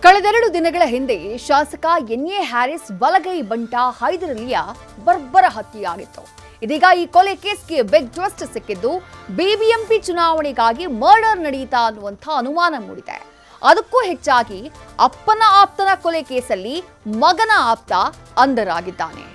ಕಳೆದೆರಡು ದಿನಗಳ ಹಿಂದೆ ಶಾಸಕ ಎನ್ಎ ಹ್ಯಾರಿಸ್ ಬಲಗೈ ಬಂಟ ಹೈದರ್ ಅಲಿಯ ಬರ್ಬರ ಹತ್ಯೆಯಾಗಿತ್ತು. ಇದೀಗ ಈ ಕೊಲೆ ಕೇಸ್ಗೆ ಬಿಗ್ ಟ್ವಿಸ್ಟ್ ಸಿಕ್ಕಿದ್ದು ಬಿಬಿಎಂಪಿ ಚುನಾವಣೆಗಾಗಿ ಮರ್ಡರ್ ನಡೆಯಿತಾ ಅನ್ನುವಂಥ ಅನುಮಾನ ಮೂಡಿದೆ. ಅದಕ್ಕೂ ಹೆಚ್ಚಾಗಿ ಅಪ್ಪನ ಆಪ್ತನ ಕೊಲೆ ಕೇಸಲ್ಲಿ ಮಗನ ಆಪ್ತ ಅಂಧರಾಗಿದ್ದಾನೆ.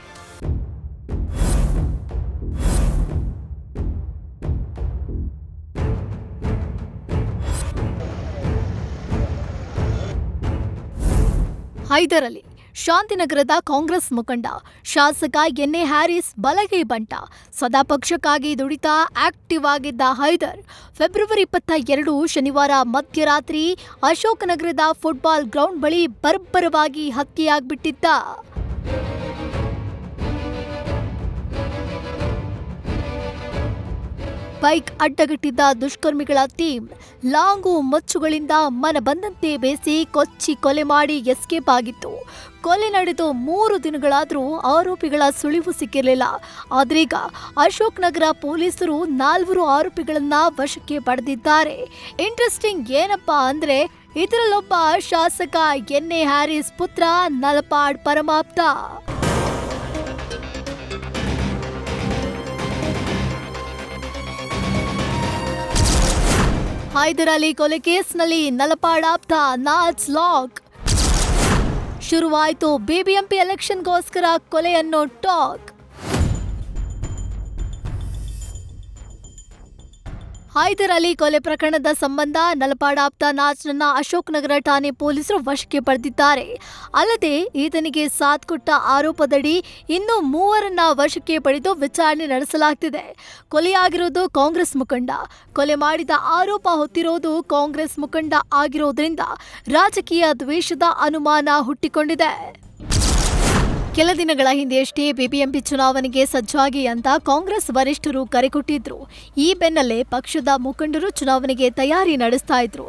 ಹೈದರ್ ಅಲಿ ಶಾಂತಿನಗರದ ಕಾಂಗ್ರೆಸ್ ಮುಖಂಡ, ಶಾಸಕ ಎನ್ಎ ಹ್ಯಾರಿಸ್ ಬಲಗೈ ಬಂಟ. ಸದಾ ಪಕ್ಷಕ್ಕಾಗಿ ದುಡಿತಾ ಆಕ್ಟಿವ್ ಆಗಿದ್ದ ಹೈದರ್ ಫೆಬ್ರವರಿ 22 ಶನಿವಾರ ಮಧ್ಯರಾತ್ರಿ ಅಶೋಕನಗರದ ಫುಟ್ಬಾಲ್ ಗ್ರೌಂಡ್ ಬಳಿ ಬರ್ಬರವಾಗಿ ಹತ್ಯೆಯಾಗ್ಬಿಟ್ಟಿದ್ದ. ಬೈಕ್ ಅಡ್ಡಗಟ್ಟಿದ್ದ ದುಷ್ಕರ್ಮಿಗಳ ಟೀಮ್ ಲಾಂಗು ಮಚ್ಚುಗಳಿಂದ ಮನ ಬಂದಂತೆ ಬೇಸಿ ಕೊಚ್ಚಿ ಕೊಲೆ ಮಾಡಿ ಎಸ್ಕೇಪ್ ಆಗಿತ್ತು. ಕೊಲೆ ನಡೆದು 3 ದಿನಗಳಾದರೂ ಆರೋಪಿಗಳ ಸುಳಿವು ಸಿಕ್ಕಿರಲಿಲ್ಲ. ಆದ್ರೀಗ ಅಶೋಕ್ ನಗರ ಪೊಲೀಸರು 4 ಆರೋಪಿಗಳನ್ನ ವಶಕ್ಕೆ ಪಡೆದಿದ್ದಾರೆ. ಇಂಟ್ರೆಸ್ಟಿಂಗ್ ಏನಪ್ಪಾ ಅಂದ್ರೆ ಇದರಲ್ಲೊಬ್ಬ ಶಾಸಕ ಎನ್ಎ ಹ್ಯಾರಿಸ್ ಪುತ್ರ ನಲಪಾಡ್ ಪರಮಾಪ್ತ. ಹೈದರ್ ಅಲಿ ಕೊಲೆ ಕೇಸ್ನಲ್ಲಿ ನಲಪಾಡ್ ಆಪ್ತ ನಾಜ್ ಲಾಕ್. ಶುರುವಾಯಿತು ಬಿಬಿಎಂಪಿ ಎಲೆಕ್ಷನ್ಗೋಸ್ಕರ ಕೊಲೆ ಅನ್ನೋ ಟಾಕ್. ಹೈದರ್ ಅಲಿ ಕೊಲೆ ಪ್ರಕರಣದ ಸಂಬಂಧ ನಲಪಾಡ್ ಆಪ್ತ ನಾಜ್ನನ್ನ ಅಶೋಕ್ ನಗರ ಠಾಣೆ ಪೊಲೀಸರು ವಶಕ್ಕೆ ಪಡೆದಿದ್ದಾರೆ. ಅಲ್ಲದೆ ಈತನಿಗೆ ಸಾಥ್ ಕೊಟ್ಟ ಆರೋಪದಡಿ ಇನ್ನೂ 3ರನ್ನ ವಶಕ್ಕೆ ಪಡೆದು ವಿಚಾರಣೆ ನಡೆಸಲಾಗ್ತಿದೆ. ಕೊಲೆಯಾಗಿರೋದು ಕಾಂಗ್ರೆಸ್ ಮುಖಂಡ. ಕೊಲೆ ಮಾಡಿದ ಆರೋಪ ಹೊತ್ತಿರೋದು ಕಾಂಗ್ರೆಸ್ ಮುಖಂಡ ಆಗಿರೋದ್ರಿಂದ ರಾಜಕೀಯ ದ್ವೇಷದ ಅನುಮಾನ ಹುಟ್ಟಿಕೊಂಡಿದೆ. ಕೆಲ ದಿನಗಳ ಹಿಂದೆಯಷ್ಟೇ ಬಿಬಿಎಂಪಿ ಚುನಾವಣೆಗೆ ಸಜ್ಜಾಗಿ ಅಂತ ಕಾಂಗ್ರೆಸ್ ವರಿಷ್ಠರು ಕರೆ ಕೊಟ್ಟಿದ್ರು. ಈ ಬೆನ್ನಲ್ಲೇ ಪಕ್ಷದ ಮುಖಂಡರು ಚುನಾವಣೆಗೆ ತಯಾರಿ ನಡೆಸ್ತಾ ಇದ್ರು.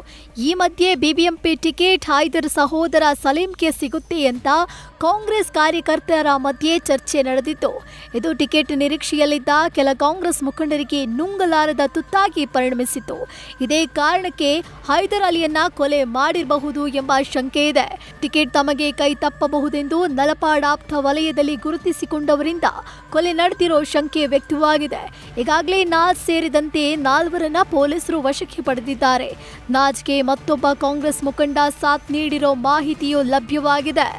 ಈ ಮಧ್ಯೆ ಬಿಬಿಎಂಪಿ ಟಿಕೆಟ್ ಹೈದರ್ ಸಹೋದರ ಸಲೀಂಗೆ ಸಿಗುತ್ತೆ ಅಂತ ಕಾಂಗ್ರೆಸ್ ಕಾರ್ಯಕರ್ತರ ಮಧ್ಯೆ ಚರ್ಚೆ ನಡೆದಿತ್ತು. ಇದು ಟಿಕೆಟ್ ನಿರೀಕ್ಷೆಯಲ್ಲಿದ್ದ ಕೆಲ ಕಾಂಗ್ರೆಸ್ ಮುಖಂಡರಿಗೆ ನುಂಗಲಾರದ ತುತ್ತಾಗಿ ಪರಿಣಮಿಸಿತ್ತು. ಇದೇ ಕಾರಣಕ್ಕೆ ಹೈದರ್ ಅಲಿಯನ್ನ ಕೊಲೆ ಮಾಡಿರಬಹುದು ಎಂಬ ಶಂಕೆ ಇದೆ. ಟಿಕೆಟ್ ತಮಗೆ ಕೈ ತಪ್ಪಬಹುದೆಂದು ನಲಪಾಡ್ ಆಪ್ತ ವಲಯದಲ್ಲಿ ಗುರುತಿಸಿಕೊಂಡವರಿಂದ ಕೊಲೆ ನಡೆದಿರೋ ಶಂಕೆ ವ್ಯಕ್ತವಾಗಿದೆ. ಈಗಾಗಲೇ ನಾಜ್ ಸೇರಿದಂತೆ 4ರನ್ನ ಪೊಲೀಸರು ವಶಕ್ಕೆ ಪಡೆದಿದ್ದಾರೆ. ನಾಜ್ಗೆ ಮತ್ತೊಬ್ಬ ಕಾಂಗ್ರೆಸ್ ಮುಖಂಡ ಸಾಥ್ ನೀಡಿರೋ ಮಾಹಿತಿಯೂ ಲಭ್ಯವಾಗಿದೆ.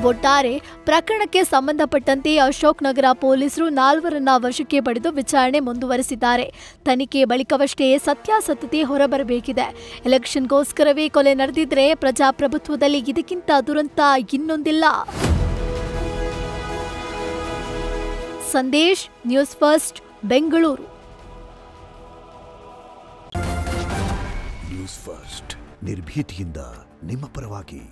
ಒಟ್ಟಾರೆ ಪ್ರಕರಣಕ್ಕೆ ಸಂಬಂಧಪಟ್ಟಂತೆ ಅಶೋಕ್ ನಗರ ಪೊಲೀಸರು 4ರನ್ನ ವಶಕ್ಕೆ ಪಡೆದು ವಿಚಾರಣೆ ಮುಂದುವರೆಸಿದ್ದಾರೆ. ತನಿಖೆ ಬಳಿಕವಷ್ಟೇ ಸತ್ಯಾಸತ್ಯತೆ ಹೊರಬರಬೇಕಿದೆ. ಎಲೆಕ್ಷನ್ಗೋಸ್ಕರವೇ ಕೊಲೆ ನಡೆದಿದ್ರೆ ಪ್ರಜಾಪ್ರಭುತ್ವದಲ್ಲಿ ಇದಕ್ಕಿಂತ ದುರಂತ ಇನ್ನೊಂದಿಲ್ಲ. Sandesh, news first, Bengaluru. News first ನಿರ್ಭೀತಿಯಿಂದ ನಿಮ್ಮ ಪರವಾಗಿ.